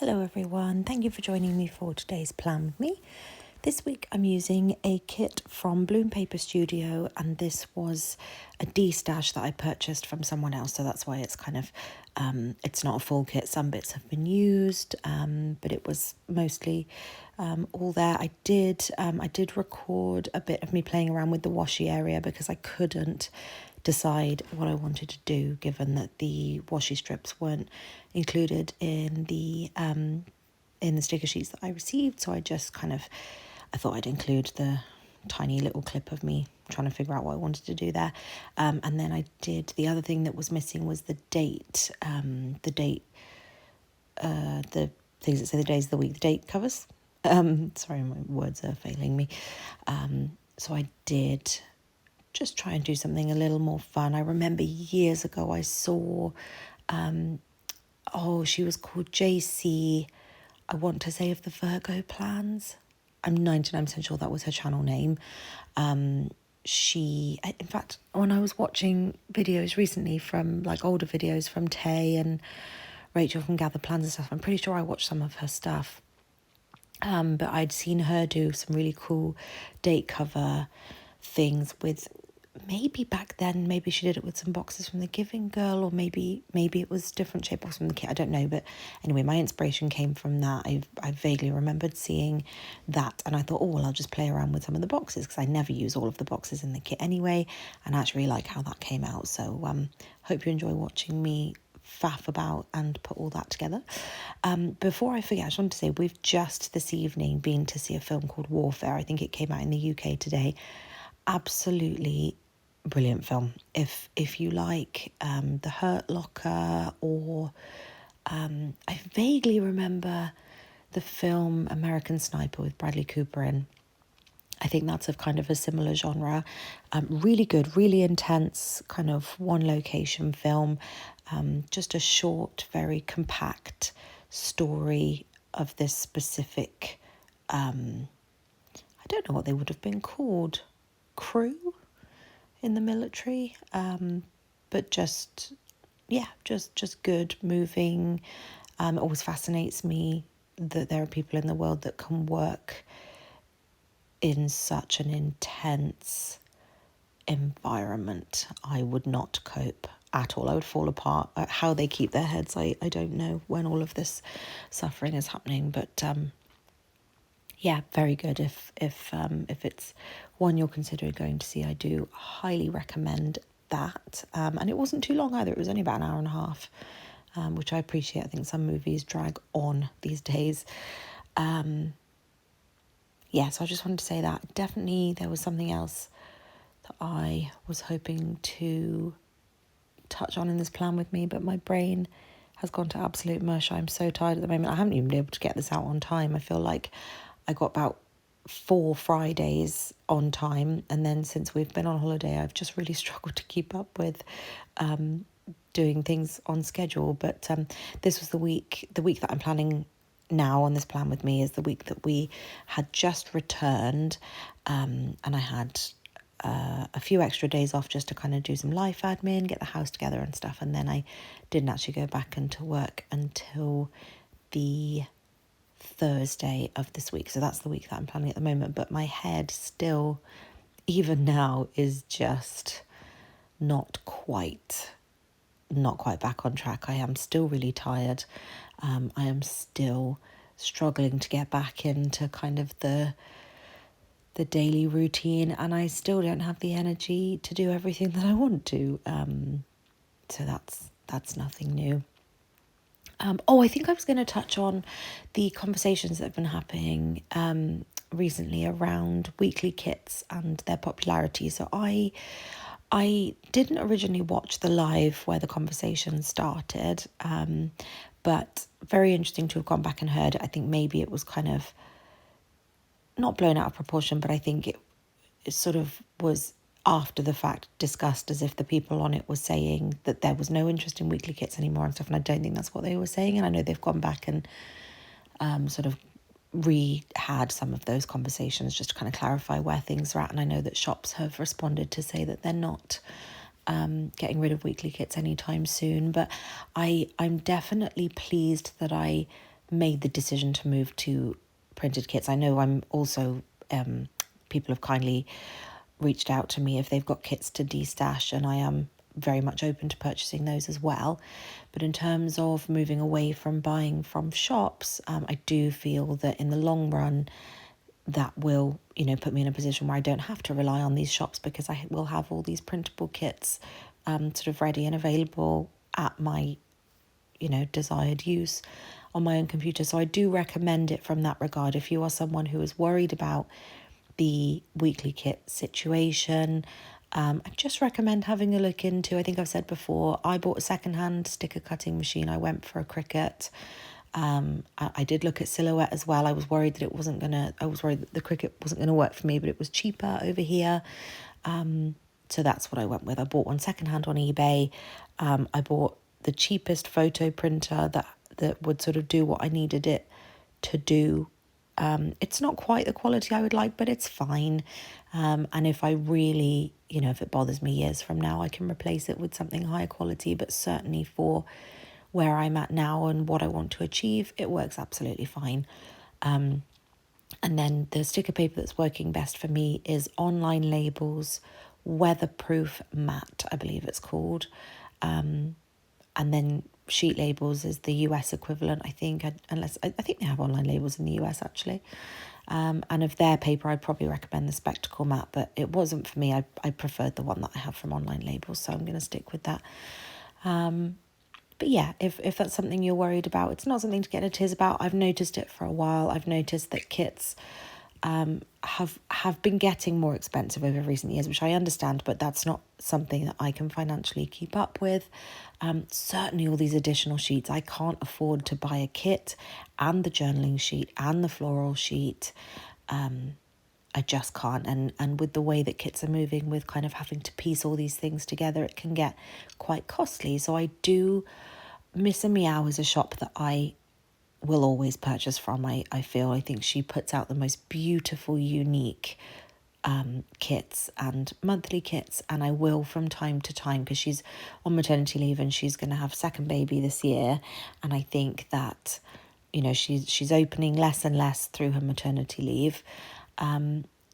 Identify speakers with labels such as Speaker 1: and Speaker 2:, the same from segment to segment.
Speaker 1: Hello everyone, thank you for joining me for today's plan with me. This week I'm using a kit from Bloom Paper Studio, and this was a D-stash that I purchased from someone else, so that's why it's kind of, it's not a full kit. Some bits have been used, but it was mostly all there. I did record a bit of me playing around with the washi area because I couldn't decide what I wanted to do, given that the washi strips weren't included in the sticker sheets that I received. So I thought I'd include the tiny little clip of me trying to figure out what I wanted to do there. And then the other thing that was missing was the date, the things that say the days of the week, the date covers. Sorry, my words are failing me. So I did just try and do something a little more fun. I remember years ago I saw, she was called JC, I want to say, of the Virgo Plans. I'm 99% sure that was her channel name. In fact, when I was watching videos recently from, like, older videos from Tay and Rachel from Gather Plans and stuff, I'm pretty sure I watched some of her stuff. But I'd seen her do some really cool date cover things with, maybe back then, maybe she did it with some boxes from the Giving Girl, or maybe it was different shape boxes from the kit, I don't know. But anyway, my inspiration came from that. I vaguely remembered seeing that, and I thought, I'll just play around with some of the boxes, because I never use all of the boxes in the kit anyway, and I actually like how that came out. So hope you enjoy watching me faff about and put all that together. Before I forget, I just wanted to say we've just this evening been to see a film called Warfare. I think it came out in the UK today. Absolutely brilliant film. If you like The Hurt Locker, or I vaguely remember the film American Sniper with Bradley Cooper in. I think that's kind of a similar genre. Really good, really intense, kind of one location film. Just a short, very compact story of this specific, I don't know what they would have been called, crew in the military, but just good, moving. It always fascinates me that there are people in the world that can work in such an intense environment. I would not cope at all. I would fall apart. How they keep their heads, I don't know, when all of this suffering is happening. But yeah, very good. If it's one you're considering going to see, I do highly recommend that. And it wasn't too long either. It was only about an hour and a half, which I appreciate. I think some movies drag on these days. So I just wanted to say that. Definitely there was something else that I was hoping to touch on in this plan with me, but my brain has gone to absolute mush. I'm so tired at the moment. I haven't even been able to get this out on time. I feel like I got about 4 Fridays on time, and then since we've been on holiday, I've just really struggled to keep up with doing things on schedule. But this was the week that I'm planning now on this plan with me is the week that we had just returned, and I had a few extra days off just to kind of do some life admin, get the house together and stuff, and then I didn't actually go back into work until the Thursday of this week. So that's the week that I'm planning at the moment, but my head still, even now, is just not quite back on track. I am still really tired. I am still struggling to get back into kind of the daily routine, and I still don't have the energy to do everything that I want to. So that's nothing new. I think I was going to touch on the conversations that have been happening recently around weekly kits and their popularity. So I didn't originally watch the live where the conversation started, but very interesting to have gone back and heard it. I think maybe it was kind of not blown out of proportion, but I think it sort of was after the fact discussed as if the people on it were saying that there was no interest in weekly kits anymore and stuff, and I don't think that's what they were saying. And I know they've gone back and sort of re-had some of those conversations just to kind of clarify where things are at, and I know that shops have responded to say that they're not getting rid of weekly kits anytime soon. But I'm definitely pleased that I made the decision to move to printed kits. I know I'm also, people have kindly reached out to me if they've got kits to destash, and I am very much open to purchasing those as well. But in terms of moving away from buying from shops, I do feel that in the long run, that will, put me in a position where I don't have to rely on these shops, because I will have all these printable kits sort of ready and available at my, desired use on my own computer. So I do recommend it from that regard. If you are someone who is worried about the weekly kit situation, I just recommend having a look into, I think I've said before, I bought a secondhand sticker cutting machine. I went for a Cricut. I did look at Silhouette as well. I was worried that the Cricut wasn't going to work for me, but it was cheaper over here. So that's what I went with. I bought one secondhand on eBay. I bought the cheapest photo printer that would sort of do what I needed it to do. It's not quite the quality I would like, but it's fine. And if I really, if it bothers me years from now, I can replace it with something higher quality. But certainly for where I'm at now and what I want to achieve, it works absolutely fine. And then the sticker paper that's working best for me is Online Labels Weatherproof Matte, I believe it's called. And then Sheet Labels is the US equivalent, I think, unless I think they have Online Labels in the US actually. And of their paper, I'd probably recommend the Spectacle Matte, but it wasn't for me. I preferred the one that I have from Online Labels, so I'm going to stick with that. But yeah, if that's something you're worried about, it's not something to get a tiz about. I've noticed it for a while. I've noticed that kits have been getting more expensive over recent years, which I understand, but that's not something that I can financially keep up with. Certainly all these additional sheets, I can't afford to buy a kit and the journaling sheet and the floral sheet. I just can't. And with the way that kits are moving, with kind of having to piece all these things together, it can get quite costly. So I do Miss a Meow is a shop that I will always purchase from. I think she puts out the most beautiful, unique kits and monthly kits, and I will from time to time, because she's on maternity leave and she's going to have second baby this year, and I think that she's opening less and less through her maternity leave.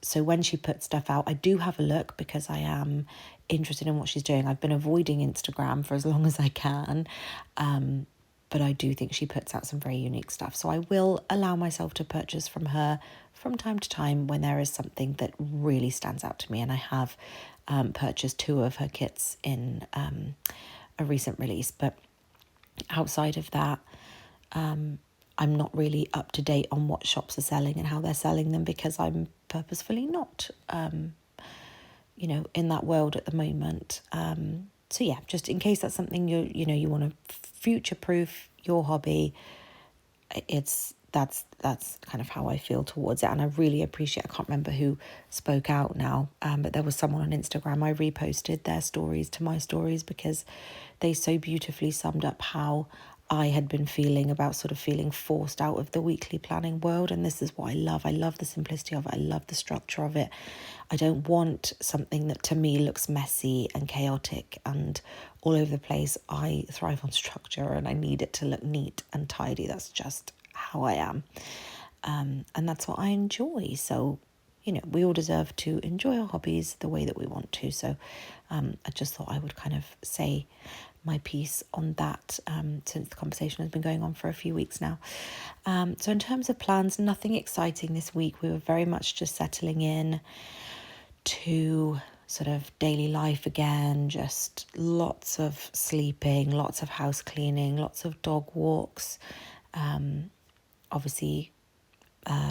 Speaker 1: So when she puts stuff out, I do have a look, because I am interested in what she's doing. I've been avoiding Instagram for as long as I can, but I do think she puts out some very unique stuff. So I will allow myself to purchase from her from time to time when there is something that really stands out to me. And I have purchased 2 of her kits in a recent release. But outside of that, I'm not really up to date on what shops are selling and how they're selling them, because I'm purposefully not, in that world at the moment. So yeah, just in case that's something you want to future-proof your hobby, that's kind of how I feel towards it. And I really appreciate, I can't remember who spoke out now, but there was someone on Instagram. I reposted their stories to my stories, because they so beautifully summed up how I had been feeling about sort of feeling forced out of the weekly planning world. And this is what I love. I love the simplicity of it. I love the structure of it. I don't want something that to me looks messy and chaotic and all over the place. I thrive on structure, and I need it to look neat and tidy. That's just how I am. And that's what I enjoy. So, we all deserve to enjoy our hobbies the way that we want to. So I just thought I would kind of say my piece on that, since the conversation has been going on for a few weeks now. So in terms of plans, nothing exciting this week. We were very much just settling in to sort of daily life again, just lots of sleeping, lots of house cleaning, lots of dog walks, obviously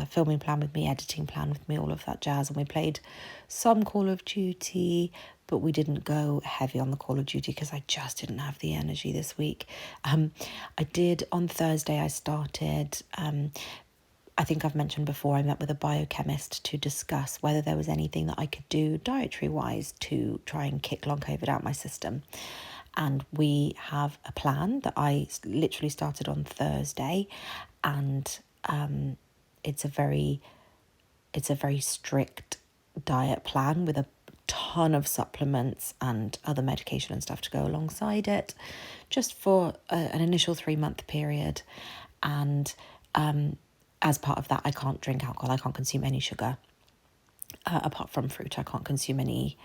Speaker 1: filming plan with me, editing plan with me, all of that jazz. And we played some Call of Duty, but we didn't go heavy on the Call of Duty because I just didn't have the energy this week. I did on Thursday, I started, I think I've mentioned before, I met with a biochemist to discuss whether there was anything that I could do dietary-wise to try and kick long COVID out my system. And we have a plan that I literally started on Thursday, and it's a very strict diet plan with a ton of supplements and other medication and stuff to go alongside it, just for an initial 3-month period. And as part of that, I can't drink alcohol. I can't consume any sugar. Apart from fruit, I can't consume any,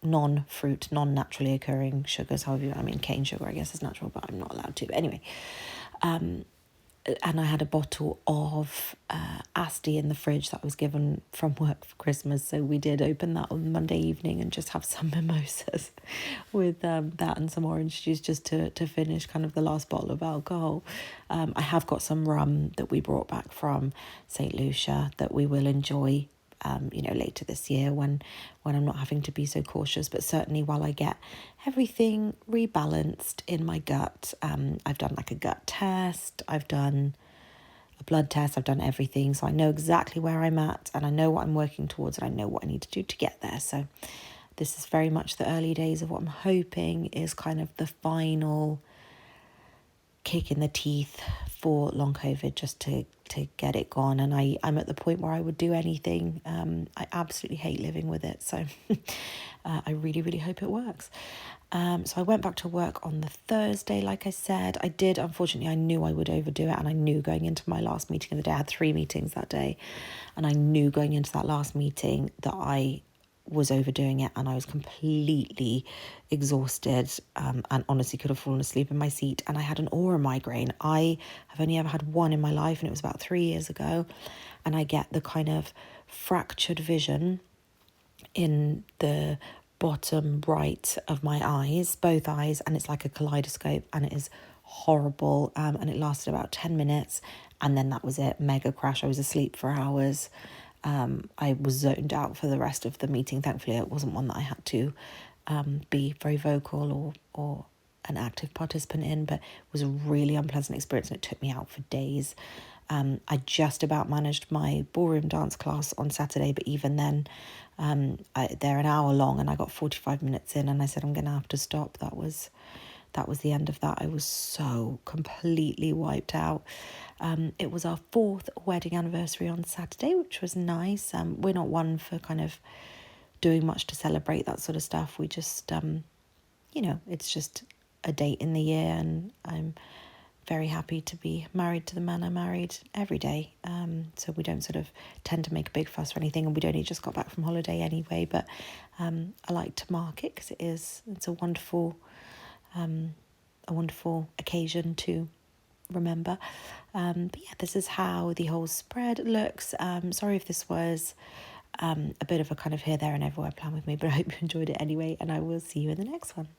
Speaker 1: non-fruit, non-naturally occurring sugars. However, cane sugar, I guess, is natural, but I'm not allowed to. But anyway, and I had a bottle of Asti in the fridge that I was given from work for Christmas. So we did open that on Monday evening and just have some mimosas with that and some orange juice just to finish kind of the last bottle of alcohol. I have got some rum that we brought back from St. Lucia that we will enjoy later this year when I'm not having to be so cautious. But certainly while I get everything rebalanced in my gut, I've done like a gut test, I've done a blood test, I've done everything. So I know exactly where I'm at and I know what I'm working towards and I know what I need to do to get there. So this is very much the early days of what I'm hoping is kind of the final kick in the teeth for long COVID, just to get it gone. And I'm at the point where I would do anything. I absolutely hate living with it, so I really, really hope it works. So I went back to work on the Thursday, like I said. I did, unfortunately, I knew I would overdo it, and I knew going into my last meeting of the day, I had 3 meetings that day, and I knew going into that last meeting that I was overdoing it and I was completely exhausted, and honestly could have fallen asleep in my seat. And I had an aura migraine. I have only ever had one in my life, and it was about 3 years ago. And I get the kind of fractured vision in the bottom right of my eyes, both eyes, and it's like a kaleidoscope, and it is horrible. And it lasted about 10 minutes, and then that was it. Mega crash. I was asleep for hours. I was zoned out for the rest of the meeting. Thankfully, it wasn't one that I had to be very vocal or an active participant in, but it was a really unpleasant experience and it took me out for days. I just about managed my ballroom dance class on Saturday, but even then, they're an hour long and I got 45 minutes in and I said, I'm going to have to stop. That was the end of that. I was so completely wiped out. It was our 4th wedding anniversary on Saturday, which was nice. We're not one for kind of doing much to celebrate that sort of stuff. We just, it's just a date in the year, and I'm very happy to be married to the man I married every day. So we don't sort of tend to make a big fuss or anything, and we'd only just got back from holiday anyway, but I like to mark it because it's a wonderful occasion to remember. But yeah, this is how the whole spread looks. Sorry if this was a bit of a kind of here, there and everywhere plan with me, but I hope you enjoyed it anyway, and I will see you in the next one.